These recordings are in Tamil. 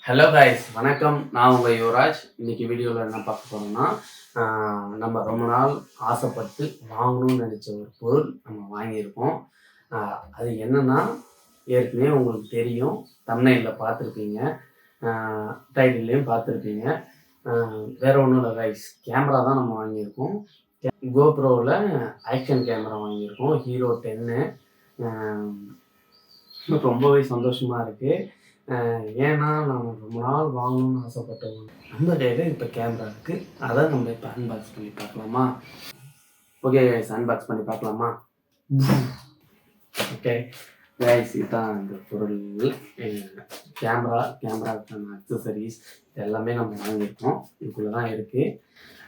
ஹலோ கைஸ், வணக்கம். நான் உங்கள் யுவராஜ். இன்னைக்கு வீடியோவில் என்ன பார்க்க போகிறோம்னா, நம்ம ரொம்ப நாள் ஆசைப்பட்டு வாங்கணும்னு நினச்ச ஒரு பொருள் நம்ம வாங்கியிருக்கோம். அது என்னன்னா, ஏற்கனவே உங்களுக்கு தெரியும். தம்ப்நெயில்ல பார்த்துருப்பீங்க, டைட்டில்லையும் பார்த்துருப்பீங்க. வேற ஒன்றும் இல்லை கைஸ், கேமரா தான் நம்ம வாங்கியிருக்கோம். கோப்ரோவில் ஆக்ஷன் கேமரா வாங்கியிருக்கோம், ஹீரோ 10. ரொம்பவே சந்தோஷமாக இருக்குது. ஏன்னா நான் ரொம்ப நாள் வாங்கணும்னு ஆசைப்பட்டவங்க நம்ம கையில் இப்போ கேமரா இருக்குது. அதை நம்ம இப்போ அன்பாக்ஸ் பண்ணி பார்க்கலாமா? ஓகே கைஸ், அன்பாக்ஸ் பண்ணி பார்க்கலாமா? ஓகே கைஸ், இதுதான் இந்த பொருள். கேமராக்கான அக்சசரிஸ் எல்லாமே நம்ம வாங்கியிருக்கோம். இதுக்குள்ளே தான் இருக்குது.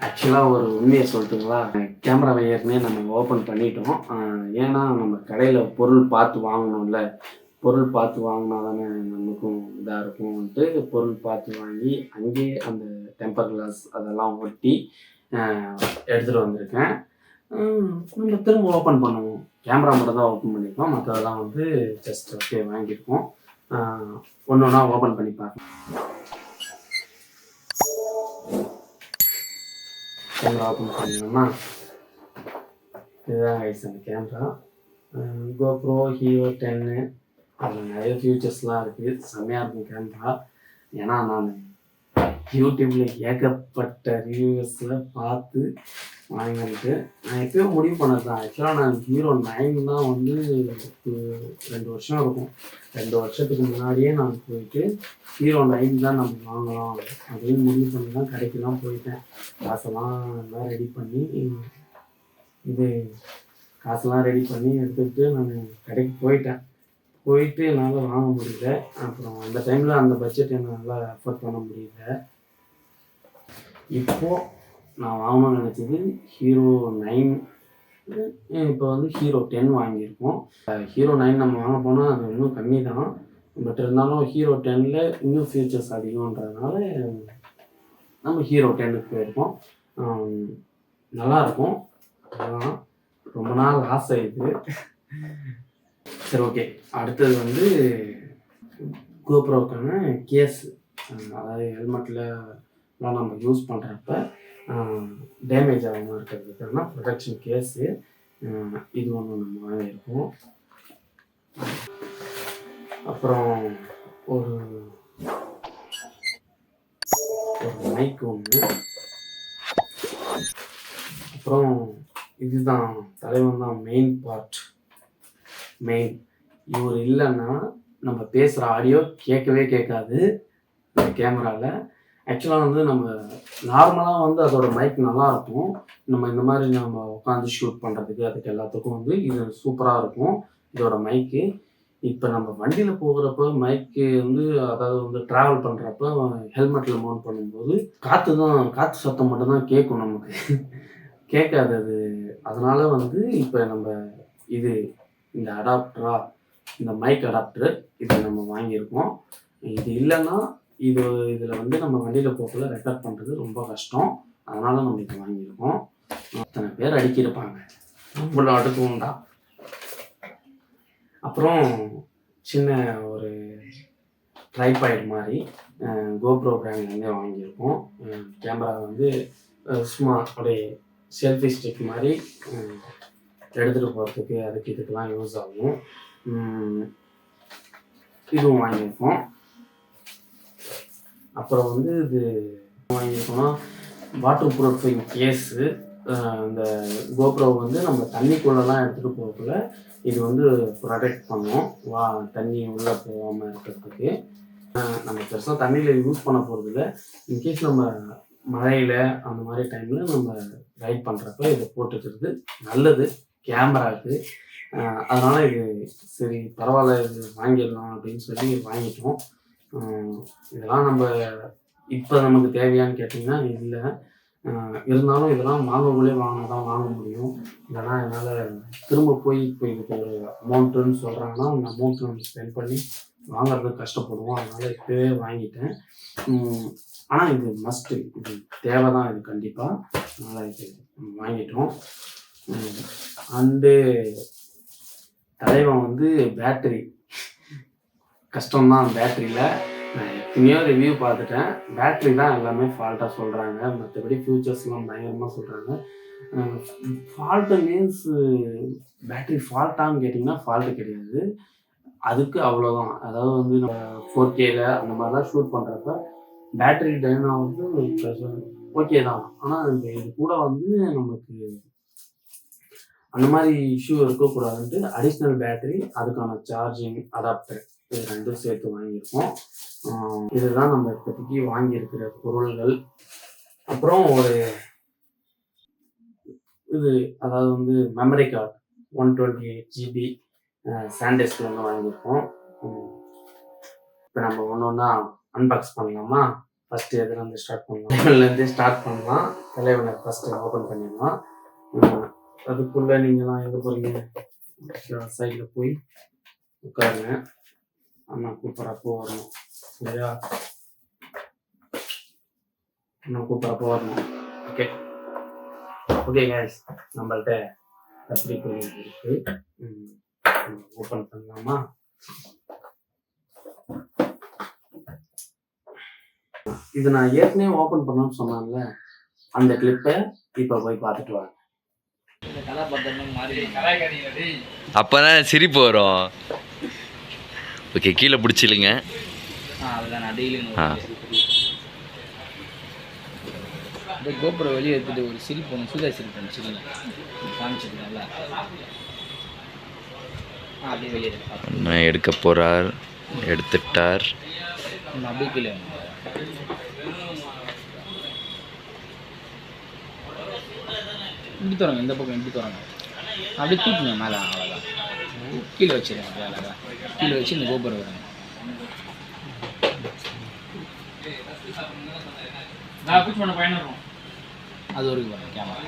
ஆக்சுவலாக ஒரு உண்மையை சொல்லட்டுங்களா, கேமராவை ஏற்கனவே நம்ம ஓப்பன் பண்ணிட்டோம். ஏன்னா நம்ம கடையில் பொருள் பார்த்து வாங்கணும்ல, பொருள் பார்த்து வாங்கினா தானே நமக்கும் இதாக இருக்கும்ன்ட்டு பொருள் பார்த்து வாங்கி அங்கேயே அந்த டெம்பர் கிளாஸ் அதெல்லாம் ஒட்டி எடுத்துகிட்டு வந்திருக்கேன். நம்ம திரும்ப ஓப்பன் பண்ணுவோம். கேமரா மட்டும் தான் ஓப்பன் பண்ணியிருக்கோம், மற்றதெல்லாம் வந்து ஜஸ்ட் ஓகே வாங்கியிருக்கோம். ஒன்று ஒன்றா ஓப்பன் பண்ணி பார்க்கலாம். கேமரா ஓப்பன் பண்ணிடணும்னா இதுதான் கைஸ் அந்த கேமரா. GoPro hero 10. அதில் நிறைய ஃபியூச்சர்ஸ்லாம் இருக்குது. செம்மையாக இருக்கும் கேமரா. ஏன்னா நான் யூடியூப்பில் ஏகப்பட்ட ரிவ்யூஸில் பார்த்து வாங்கிட்டு நான் எப்பயோ முடிவு பண்ணது தான். ஆக்சுவலாக நான் ஹீரோ 9 தான் வந்து 2 வருஷம் இருக்கும். 2 வருஷத்துக்கு முன்னாடியே நான் போயிட்டு ஹீரோ 9 தான் நம்ம வாங்கலாம் அப்படின்னு முடிவு பண்ணி தான் கடைக்கெல்லாம் போயிட்டேன். காசெல்லாம் ரெடி பண்ணி காசெல்லாம் ரெடி பண்ணி எடுத்துக்கிட்டு நான் கடைக்கு போயிட்டு என்னால் வாங்க முடியல. அப்புறம் அந்த டைமில் அந்த பட்ஜெட் என்னால் அஃபோர்ட் பண்ண முடியல. இப்போது நான் வாங்கணும்னு நினச்சது ஹீரோ 9. இப்போ வந்து ஹீரோ 10 வாங்கியிருக்கோம். ஹீரோ 9 நம்ம வாங்க போனால் அது இன்னும் கம்மி தான். பட் இருந்தாலும் ஹீரோ 10ல் இன்னும் ஃபியூச்சர்ஸ் அதிகன்றதுனால நம்ம ஹீரோ 10க்கு போயிருக்கோம். நல்லாயிருக்கும். அதுதான் ரொம்ப நாள் ஆசை இது. சரி, ஓகே. அடுத்தது வந்து கோப்ரோக்கான கேஸு. அதாவது ஹெல்மெட்டில்லாம் நம்ம யூஸ் பண்ணுறப்ப டேமேஜ் ஆகாமல் இருக்கிறதுக்கான ப்ரொடெக்ஷன் கேஸு. இது ஒன்று நம்ம வாங்கியிருக்கோம். அப்புறம் ஒரு மைக் ஒன்று. அப்புறம் இதுதான் தலைவன் தான் மெயின் பார்ட். இவர் இல்லைன்னா நம்ம பேசுகிற ஆடியோ கேட்கவே கேட்காது இந்த கேமராவில். ஆக்சுவலாக வந்து நம்ம நார்மலாக வந்து அதோட மைக் நல்லாயிருக்கும். நம்ம இந்த மாதிரி நம்ம உட்காந்து ஷூட் பண்ணுறதுக்கு அதுக்கு எல்லாத்துக்கும் வந்து இது சூப்பராக இருக்கும் இதோட மைக்கு. இப்போ நம்ம வண்டியில் போகிறப்ப மைக்கு வந்து அதாவது வந்து ட்ராவல் பண்ணுறப்ப ஹெல்மெட்டில் மவுண்ட் பண்ணும்போது காற்று சத்தம் மட்டும்தான் கேட்கும், நமக்கு கேட்காது அது. அதனால் வந்து இப்போ நம்ம இந்த அடாப்டரா, இந்த மைக் அடாப்டரு இதை நம்ம வாங்கியிருக்கோம். இது இல்லைன்னா இதில் வந்து நம்ம வண்டியில் போகல ரெக்கார்ட் பண்ணுறது ரொம்ப கஷ்டம். அதனால் நம்ம இதை வாங்கியிருக்கோம். அத்தனை பேர் அடிக்கிருப்பாங்க, நம்மளும் அடுக்குவோம்டா. அப்புறம் சின்ன ஒரு ட்ரைபாய்டு மாதிரி கோப்ரோ பிராண்ட்லேருந்தே வாங்கியிருக்கோம். கேமரா வந்து சும்மா அப்படியே செல்ஃபி ஸ்டிக் மாதிரி எடுத்துகிட்டு போகிறதுக்கு அதுக்கு இதுக்கெல்லாம் யூஸ் ஆகும். இதுவும் வாங்கியிருக்கோம். அப்புறம் வந்து இது வாங்கியிருக்கோம்னா வாட்டர் ப்ரூஃபிங் கேஸு. இந்த கோப்ரோ வந்து நம்ம தண்ணிக்குள்ளெல்லாம் எடுத்துகிட்டு போகக்குள்ள இது வந்து ப்ரொடெக்ட் பண்ணும், தண்ணி உள்ளே போகாமல் இருக்கிறதுக்கு. நம்ம பெருசாக தண்ணியில் யூஸ் பண்ண போகிறதில்ல. இன்கேஸ் நம்ம மழையில் அந்த மாதிரி டைமில் நம்ம ரைட் பண்ணுறப்ப இதை போட்டுக்கிறது நல்லது கேமராவுக்கு. அதனால் இது சரி பரவாயில்ல, இது வாங்கிடலாம் அப்படின்னு சொல்லி வாங்கிட்டோம். இதெல்லாம் நம்ம இப்போ நமக்கு தேவையான்னு கேட்டிங்கன்னா இல்லை. இருந்தாலும் இதெல்லாம் வாங்கினா தான் வாங்க முடியும். இல்லைனா என்னால் திரும்ப போய் இப்போ இதுக்கு ஒரு அமௌண்ட்டுன்னு சொல்கிறாங்கன்னா அந்த அமௌண்ட்டு நம்ம ஸ்பெண்ட் பண்ணி வாங்குறதுக்கு கஷ்டப்படுவோம். அதனால் இப்போவே வாங்கிட்டேன். ஆனால் இது மஸ்ட்டு, இது தேவை தான் இது கண்டிப்பாக. அதனால் இது வாங்கிட்டோம். அண்டு தலைவன் வந்து பேட்டரி கஷ்டம்தான். பேட்டரியில் நான் எத்தனையோ ரிவ்யூ பார்த்துட்டேன். பேட்டரி தான் எல்லாமே ஃபால்ட்டாக சொல்கிறாங்க. மற்றபடி ஃபியூச்சர்ஸ்லாம் பயங்கரமாக சொல்கிறாங்க. ஃபால்ட்டு மீன்ஸ் பேட்டரி ஃபால்ட்டான்னு கேட்டிங்கன்னா ஃபால்ட்டு கிடையாது. அதுக்கு அவ்வளோதான். அதாவது வந்து நம்ம 4Kல அந்த மாதிரிலாம் ஷூட் பண்ணுறப்ப பேட்டரி ட்ரைன் ஆகுறது ஓகே தான். ஆனால் இது கூட வந்து நமக்கு அந்த மாதிரி இஷ்யூ இருக்கக்கூடாதுன்ட்டு அடிஷ்னல் பேட்டரி, அதுக்கான சார்ஜிங் அடாப்டர் இது 2ம் சேர்த்து வாங்கியிருக்கோம். இதுதான் நம்ம இப்போதைக்கு வாங்கியிருக்கிற பொருள்கள். அப்புறம் ஒரு இது அதாவது வந்து மெமரி கார்டு 128 GB சாண்டிஸ்க்லேருந்து வாங்கியிருக்கோம். இப்போ நம்ம ஒன்று ஒன்றா அன்பாக்ஸ் பண்ணலாமா? ஃபஸ்ட்டு எதுலேருந்து ஸ்டார்ட் பண்ணலாம்? தலைவன்லேருந்தே ஸ்டார்ட் பண்ணலாம். தலைவனை ஃபஸ்ட்டு ஓப்பன் பண்ணிடலாம். அதுக்குள்ளே நீங்களாம் எங்கே போகிறீங்க? சைடில் போய் உட்காருங்க. அண்ணா கூப்பிட்றப்போ வரணும் சரியா? அண்ணா கூப்பிட்றப்போ வரணும். ஓகே ஓகே கைஸ், நம்மள்ட்ட கத்திரி பொருள் இருக்கு. ஓப்பன் பண்ணலாமா? இது நான் ஏற்கனவே ஓப்பன் பண்ணணும்னு சொன்னான்ல, அந்த கிளிப்பை இப்போ போய் பார்த்துட்டு வாங்க. அப்பதான் சிரிப்பு வரும். ஓகே, கீழே பிடிச்சிலுங்க. கோபுரம் வெளியே எடுத்துட்டு ஒரு சிரிப்பு ஒன்று சூதா சிரிப்பு ஒன்று சிரிங்க காமிச்சிருக்கோம்ல, அப்படியே வெளியே நான் எடுக்க போறார், எடுத்துட்டார். அப்படியே கீழே இப்படி தரங்க, இந்த பக்கம் இப்படி தரங்க, அப்படியே தூக்குங்க மேலே. அவ்வளோதான், கீழே வச்சிருங்க. அப்படியே அழகாக கீழே வச்சு இந்த கோபுரம் வருங்க. அது ஒரு கேமரா.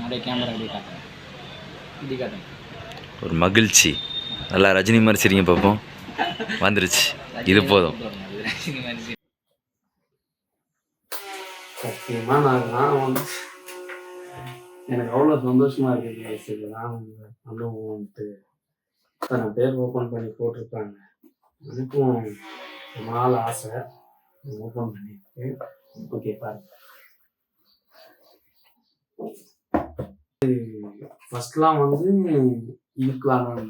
அப்படியே கேமரா அப்படியே காட்டுங்க, இப்படி காட்டுங்க. ஒரு மகிழ்ச்சி. நல்லா ரஜினி மாதிரி சிரிங்க பார்ப்போம். வந்துருச்சு, இது போதும். சத்தியமாக நான் வந்து எனக்கு அவ்வளோ சந்தோஷமாக இருக்குது. இதெல்லாம் அனுபவம்ட்டு இத்தனை பேர் ஓப்பன் பண்ணி போட்டிருக்காங்க. எனக்கும் ரொம்ப நாள் ஆசை ஓப்பன் பண்ணிட்டு. ஓகே பாருங்க, ஃபர்ஸ்ட்லாம் வந்து இதுக்கான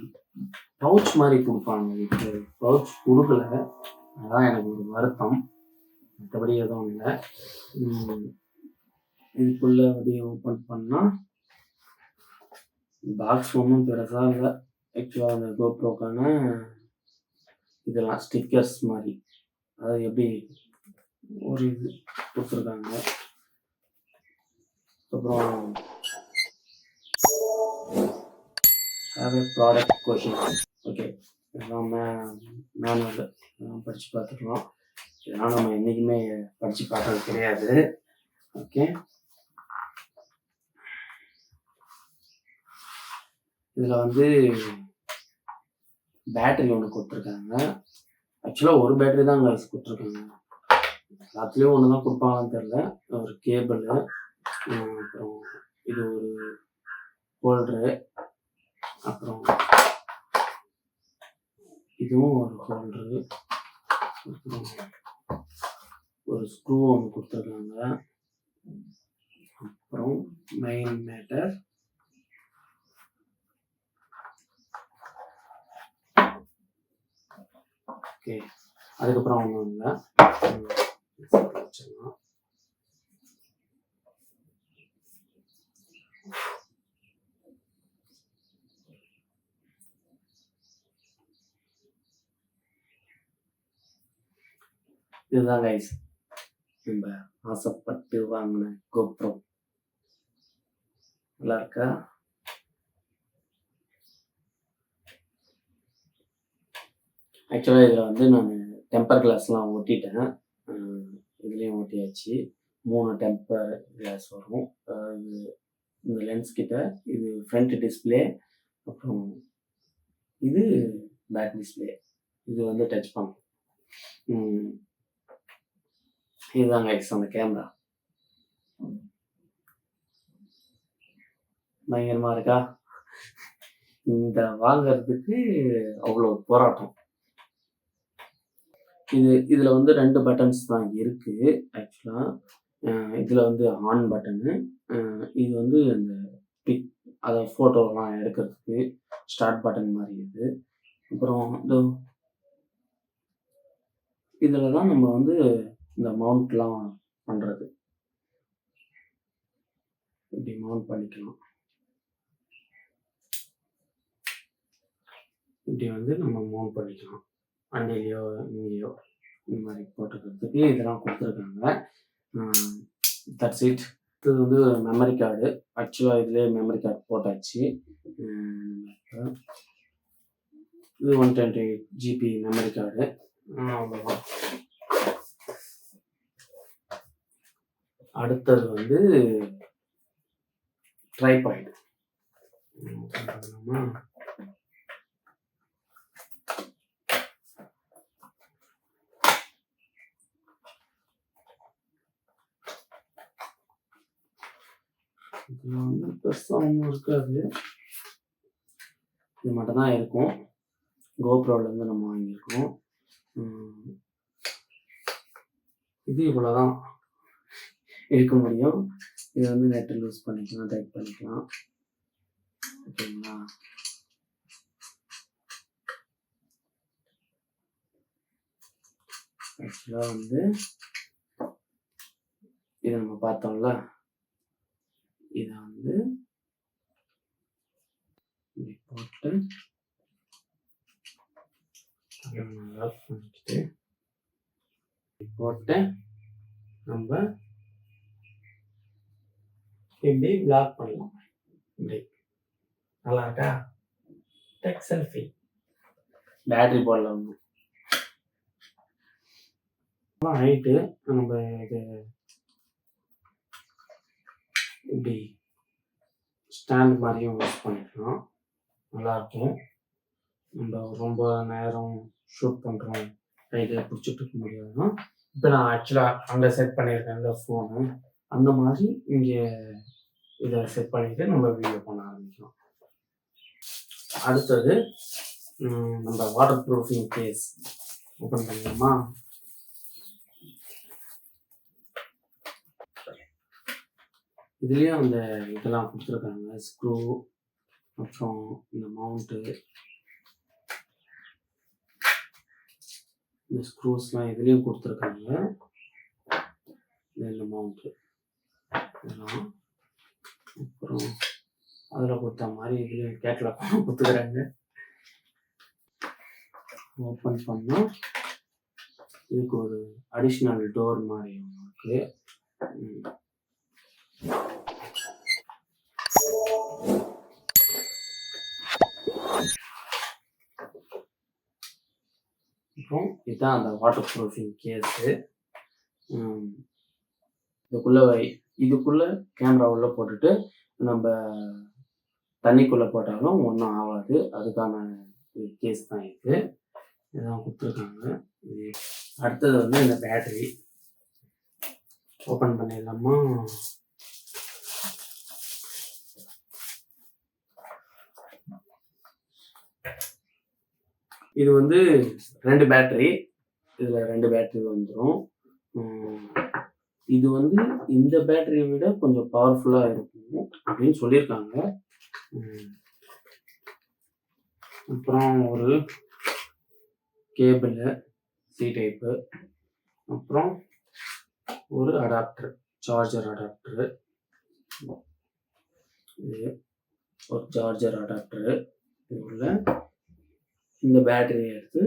பவுச் மாதிரி கொடுப்பாங்க. இப்போ பவுச் கொடுக்கல, அதான் எனக்கு ஒரு வருத்தம். மற்றபடி எதுவும் இல்லை. இதுக்குள்ள அப்படியே ஓப்பன் பண்ணால் பாக்ஸ் ஒன்றும் பெருசாக இல்லை. ஆக்சுவலாக அந்த கோப்ரோக்கான இதெல்லாம் ஸ்டிக்கர்ஸ் மாதிரி, அதாவது எப்படி ஒரு இது கொடுத்துருக்காங்க. அப்புறம் ப்ராடக்ட் கொஷின். ஓகே, இதெல்லாம் மேனுவல் இதெல்லாம் படித்து பார்த்துக்கலாம். இதெல்லாம் நம்ம என்றைக்குமே படித்து பார்த்தது கிடையாது. ஓகே, இதில் வந்து பேட்டரி ஒன்று கொடுத்துருக்காங்க. ஆக்சுவலாக ஒரு பேட்டரி தான் அங்கே கொடுத்துருக்காங்க. எல்லாத்துலேயும் ஒன்று தான் கொடுப்பாங்கன்னு தெரில. ஒரு கேபிள், அப்புறம் இது ஒரு ஹோல்டரு, அப்புறம் இதுவும் ஒரு ஹோல்டரு, அப்புறம் ஒரு ஸ்க்ரூ ஒன்று கொடுத்துருக்காங்க. அப்புறம் மெயின் மேட்டர், ஓகே. அதுக்கப்புறம் ஒன்றும் இல்லை, வச்சிடலாம். இதுதான் கைஸ் நம்ம ஆசைப்பட்டு வாங்கின கோப்ரோ. நல்லா இருக்கா? ஆக்சுவலாக இதில் வந்து நான் டெம்பர் கிளாஸ்லாம் ஒட்டிட்டேன். இதுலேயும் ஒட்டியாச்சு. 3 டெம்பர் கிளாஸ் வரும். இந்த லென்ஸ் கிட்ட இது ஃப்ரண்ட் டிஸ்பிளே, அப்புறம் இது பேக் டிஸ்பிளே. இது வந்து டச் பண்ணும். இதுதான் கைஸ் அந்த கேமரா. பயங்கரமா இருக்கா? இந்த வாங்குறதுக்கு அவ்வளோ போராட்டம். இதுல வந்து 2 பட்டன்ஸ் தான் இருக்கு ஆக்சுவலா. இதுல வந்து ஆன் பட்டனு, இது வந்து அந்த பிக் அதை ஃபோட்டோலாம் எடுக்கிறதுக்கு ஸ்டார்ட் பட்டன் மாதிரி இது. அப்புறம் இதில் தான் நம்ம வந்து இந்த மவுண்ட்லாம் பண்ணுறது. இப்படி மவுண்ட் பண்ணிக்கலாம். இப்படி வந்து நம்ம மவுண்ட் பண்ணிக்கலாம். அண்டையிலையோ இங்கேயோ இந்த மாதிரி போட்டுக்கிறதுக்கு இதெல்லாம் கொடுத்துருக்காங்க. That's it. இது வந்து மெமரி கார்டு. ஆக்சுவலாக இதுலேயே மெமரி கார்டு போட்டாச்சு. இது 128 GB மெமரி கார்டு. அவ்வளோதான். அடுத்தது வந்து ட்ரைபாய்டு. இதில் வந்து பெருசாக ஒன்றும் இருக்காது. இது மட்டும்தான் இருக்கும். கோப்ரோலேருந்து நம்ம வாங்கியிருக்கோம். இது இவ்வளோதான் இருக்க முடியும். இது வந்து நெட்டில் யூஸ் பண்ணிக்கலாம், டைப் பண்ணிக்கலாம். ஓகேங்களா? ஆக்சுவலாக வந்து இதை நம்ம பார்த்தோம்ல, இதை வந்து போட்டு பண்ணிக்கிட்டு போட்டு நம்ம இப்படி பிளாக் பண்ணலாம். இப்படி நல்லா இருக்கா? Tech selfie. பேட்டரி போடலாம். ஹைட்டு நம்ம இது இப்படி ஸ்டாண்ட் மாதிரியும் யூஸ் பண்ணிக்கலாம். நல்லாயிருக்கும். நம்ம ரொம்ப நேரம் ஷூட் பண்ணுறோம், கையில் பிடிச்சிட்டு இருக்க முடியாதுன்னா, இப்போ நான் ஆக்சுவலாக அங்கே செட் பண்ணியிருக்கேன்ல ஃபோனு, அந்த மாதிரி இங்கே இதை செட் பண்ணிவிட்டு நம்ம வீடியோ பண்ண ஆரம்பிக்கலாம். அடுத்தது நம்ம வாட்டர் ப்ரூஃபிங் கேஸ் ஓப்பன் பண்ணலாமா? இதுலேயும் அந்த இதெல்லாம் கொடுத்துருக்காங்க, ஸ்க்ரூ, அப்புறம் இந்த மவுண்ட்டு, இந்த ஸ்க்ரூஸ்லாம் இதுலேயும் கொடுத்துருக்காங்க. இந்த மவுண்ட்டு இதெல்லாம், அப்புறம் அதில் கொடுத்த மாதிரி இதுலேயும் கேட்லாக் கொடுத்துக்கிறாங்க. ஓப்பன் பண்ணால் இதுக்கு ஒரு அடிஷ்னல் டோர் மாதிரி ஒன்று இருக்குது. அப்புறம் இதுதான் அந்த வாட்டர் ப்ரூஃபிங் கேஸு. இதுக்குள்ளே கேமரா உள்ளே போட்டுட்டு நம்ம தண்ணிக்குள்ளே போட்டாலும் ஒன்றும் ஆகாது. அதுக்கான கேஸ் தான் இது. இதான் கொடுத்துருக்காங்க. அடுத்தது வந்து இந்த பேட்டரி ஓப்பன் பண்ணிடலாமா? இது வந்து 2 பேட்டரி. இதில் 2 பேட்டரி வந்துடும். இது வந்து இந்த பேட்டரியை விட கொஞ்சம் பவர்ஃபுல்லாக இருக்கும் அப்படின்னு சொல்லியிருக்காங்க. அப்புறம் ஒரு கேபிள் சி டைப்பு, அப்புறம் ஒரு அடாப்டர், சார்ஜர் அடாப்டரு. இது ஒரு சார்ஜர் அடாப்டரு. இது உள்ள இந்த பேட்டரியை எடுத்து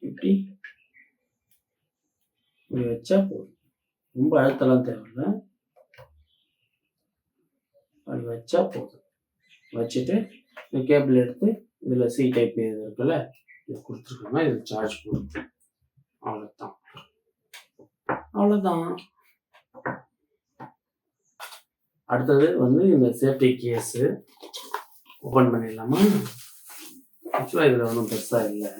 இப்படி வச்சா போதும். ரொம்ப அழுத்தலாம் தேவையில்ல, அப்படி வச்சா போதும். வச்சுட்டு இந்த கேபிள் எடுத்து இதில் சி டைப் இது இருக்குல்ல, இது கொடுத்துருக்காங்க. இது சார்ஜ் போடும். அவ்வளோதான். அடுத்தது வந்து இந்த சேஃப்டி கேஸு ஓப்பன் பண்ணிடலாமா? ஆக்சுவலாக இதில் ஒன்றும் பெருசாக இல்லை.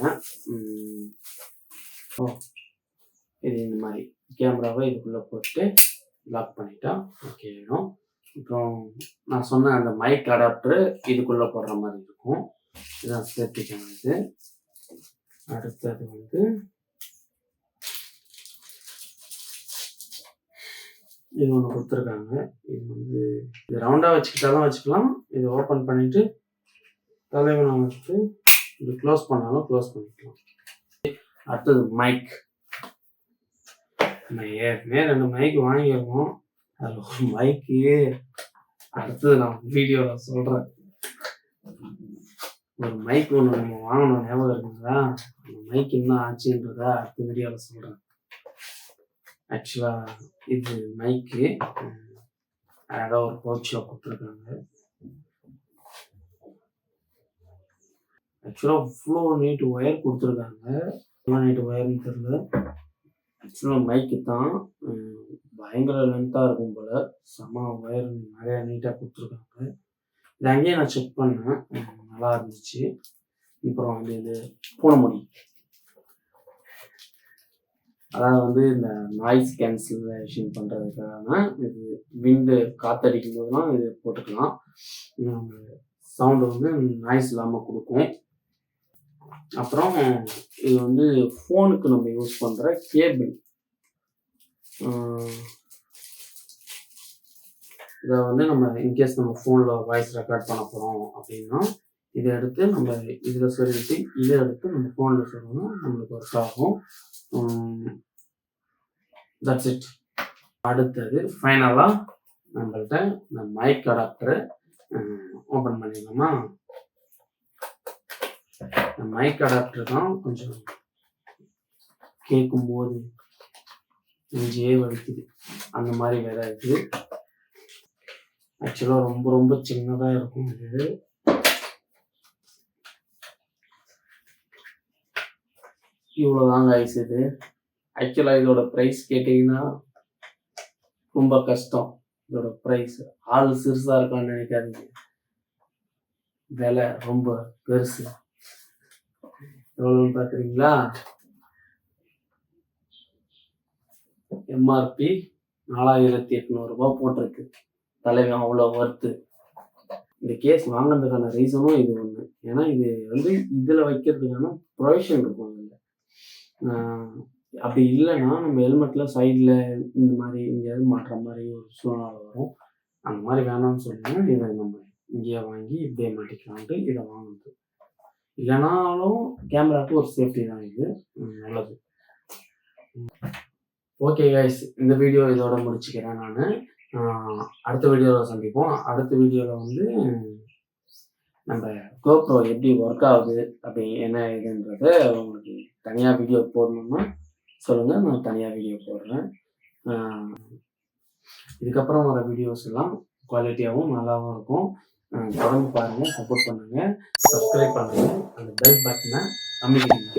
இது இந்த மாதிரி கேமராவை இதுக்குள்ளே போட்டு லாக் பண்ணிட்டா ஓகே ஆகிடும். அப்புறம் நான் சொன்ன அந்த மைக் அடாப்டர் இதுக்குள்ளே போடுற மாதிரி இருக்கும். இதுதான் சேஃப்டிக்கானது. அடுத்தது வந்து இது ஒன்று கொடுத்துருக்காங்க. இது வந்து இது ரவுண்டாக வச்சுக்கிட்டாலும் வச்சுக்கலாம். இது ஓப்பன் பண்ணிவிட்டு தலைவனை வச்சு இது க்ளோஸ் பண்ணாலும் க்ளோஸ் பண்ணிக்கலாம். அடுத்தது மைக். நம்ம ஏற்கனவே 2 மைக் வாங்கியிருக்கோம். அதில் ஒரு மைக்கு அடுத்தது நான் வீடியோவில் சொல்கிறேன். ஒரு மைக் ஒன்று நம்ம வாங்கணும், ஞாபகம் இருக்குங்களா? அந்த மைக் என்ன ஆச்சுன்றத அடுத்த வீடியோவில் சொல்கிறேன். ஆக்சுவலாக இது மைக்கு அழகாக ஒரு பவுச்சில் கொடுத்துருக்காங்க. ஆக்சுவலாக இவ்வளோ நீட்டு ஒயர் கொடுத்துருக்காங்க. எவ்வளோ நீட்டு ஒயர்னு தெரியல. ஆக்சுவலாக மைக்கு தான் பயங்கர லென்த்தாக இருக்கும் போல். செம்ம ஒயர் நிறையா நீட்டாக கொடுத்துருக்காங்க. இது அங்கேயே நான் செக் பண்ணேன், நல்லா இருந்துச்சு. அப்புறம் வந்து இது பூனைமுடி, அதாவது வந்து இந்த நாய்ஸ் கேன்சலேஷன் பண்ணுறதுக்கான இது விண்டு காற்றடிக்கும் போதுலாம் இது போட்டுக்கலாம். சவுண்டு வந்து நாய்ஸ் இல்லாமல் கொடுக்கும். அப்புறம் இது வந்து ஃபோனுக்கு நம்ம யூஸ் பண்ணுற கேபிள். இதை வந்து நம்ம இன்கேஸ் நம்ம ஃபோனில் வாய்ஸ் ரெக்கார்ட் பண்ண போகிறோம் அப்படின்னா இதை எடுத்து நம்ம இதில் சொல்லிட்டு இதை எடுத்து நம்ம ஃபோனில் சொல்லணும், நம்மளுக்கு ஒர்க் ஆகும். That's it. அடுத்தது ஃபைனலாக நம்மள்கிட்ட இந்த மைக் அடாப்டரை ஓப்பன் பண்ணிடலாமா? இந்த மைக் அடாப்டர் தான் கொஞ்சம் கேட்கும்போது நெஞ்சே வலிக்குது, அந்த மாதிரி வேற இருக்குது. ஆக்சுவலாக ரொம்ப ரொம்ப சின்னதாக இருக்கும். இது இவ்வளோதாங்க ஐஸ். இது ஆக்சுவலாக இதோட ப்ரைஸ் கேட்டிங்கன்னா ரொம்ப கஷ்டம். இதோட ப்ரைஸ் ஆள் சிறுசாக இருக்கான்னு நினைக்காதீங்க, விலை ரொம்ப பெருசு. எவ்வளோன்னு பார்க்குறீங்களா? எம்ஆர்பி 4800 போட்டிருக்கு. தலைவன் அவ்வளோ ஒர்த்து. இந்த கேஸ் வாங்கினதுக்கான ரீசனும் இது ஒன்று. ஏன்னா இது வந்து இதில் வைக்கிறதுக்கான ப்ரொவிஷன் இருக்கும் அதில். அப்படி இல்லைன்னா நம்ம ஹெல்மெட்டில் சைடில் இந்த மாதிரி எங்கேயாவது மாட்டுற மாதிரி ஒரு சூழ்நிலை வரும். அந்த மாதிரி வேணாம்னு சொன்னால் இதை நம்ம இங்கேயே வாங்கி இப்படியே மாட்டிக்கலான்ட்டு இதை வாங்குறது. இல்லைனாலும் கேமராவுக்கு ஒரு சேஃப்டி தான் இது, நல்லது. ஓகே கைஸ், இந்த வீடியோ இதோட முடிச்சுக்கிறேன் நான். அடுத்த வீடியோவில் சந்திப்போம். அடுத்த வீடியோவில் வந்து நம்ம கோப்ரோ எப்படி ஒர்க் ஆகுது அப்படி என்ன இதுன்றத உங்களுக்கு தனியாக வீடியோ போடணும்னா சொல்லுங்கள், நான் தனியாக வீடியோ போடுறேன். இதுக்கப்புறம் வர வீடியோஸ் எல்லாம் குவாலிட்டியாகவும் நல்லாவும் இருக்கும். தொடர்ந்து பாருங்கள், சப்போர்ட் பண்ணுங்கள், சப்ஸ்கிரைப் பண்ணுங்கள், அந்த பெல் பட்டனை அமைக்கிடுங்க.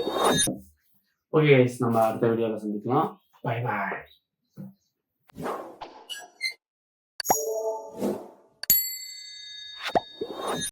ஓகே கைஸ், நம்ம அடுத்த வீடியோவில் சந்திக்கலாம். Bye bye.